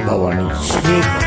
பவானி ஸ்ரீகர்.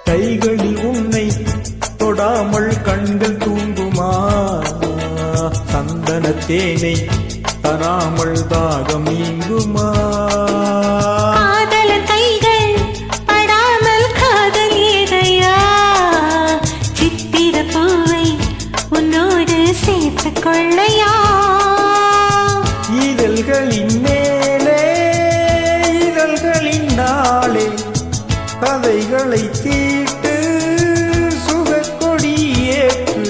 கைகளில் உன்னை தொடாமல் கண்கள் தூங்குமா? சந்தன தேனை தராமல் தாகம் நீங்குமா? காதலன் கைகள் படாமல் காதல் ஏதையா? சித்திர பூவை உன்னோடு சேர்த்துக் கொள்ளையா? இதழ்களின் மேலே இதழ்களின் நாளே கதைகளை தீட்டு சுகக்கொடி ஏற்று.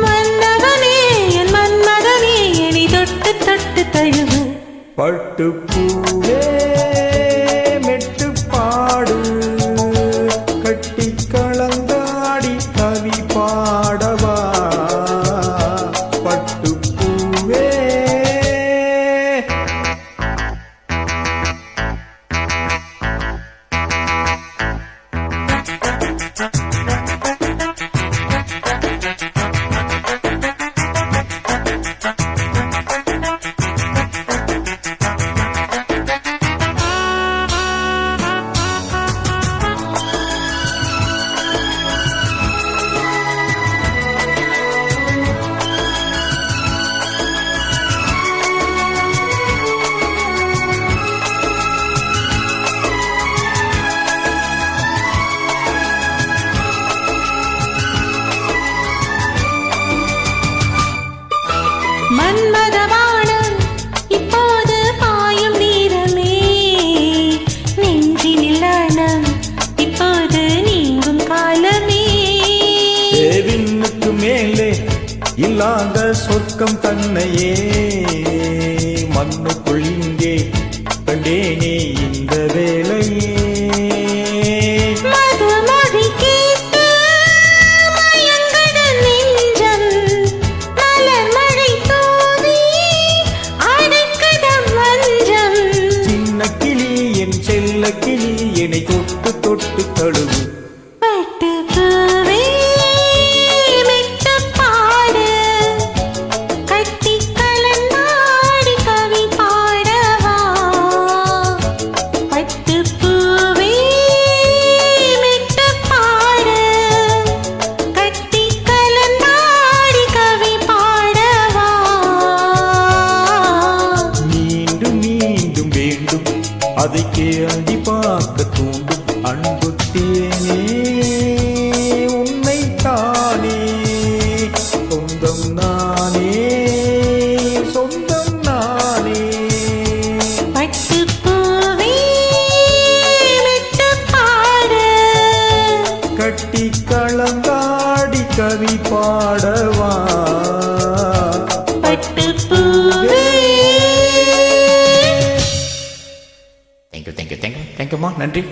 மன்னவனே என் மன்மதனே என்னை தொட்டு தொட்டு தழுவு. பட்டுப்பூவே மெட்டு பாடு கட்டி கலந்தாடி கவி பாடவா? பட்டுப்பூவே மன்மதவானம் இப்போது பாயும் நேரமே, நெஞ்சினில் நாணம் இப்போது நீங்கும் காலமே. விண்ணுக்கு மேலே இல்லாத சொர்க்கம் தன்னையே மண்ணுக்குள் இங்கே கண்டேனே இந்த வேளையே. கிளி என்னை தொட்டு தொட்டு தழுவு. பட்டுப்பூவே மெட்டு பாடு கட்டி கலந்தாடி கவி பாடவா? பட்டுப்பூவே மெட்டு பாடு கட்டி கலந்தாடி கவி பாடவா? மீண்டும் மீண்டும் வேண்டும் அதைக்கே அடி பார்க்க தூண்டும் அன்பு தேனே உன்னை தானே சொந்தம் நானே சொந்தம் நானே. பட்டுப்பூவே மெட்டு பாடு கட்டி கலந்தாடி கவி பாடவா? பட்டுப்பூவே தேங்க்யூ தேங்க்யூ தேங்க்யூ தேங்க்யூம்மா, நன்றி.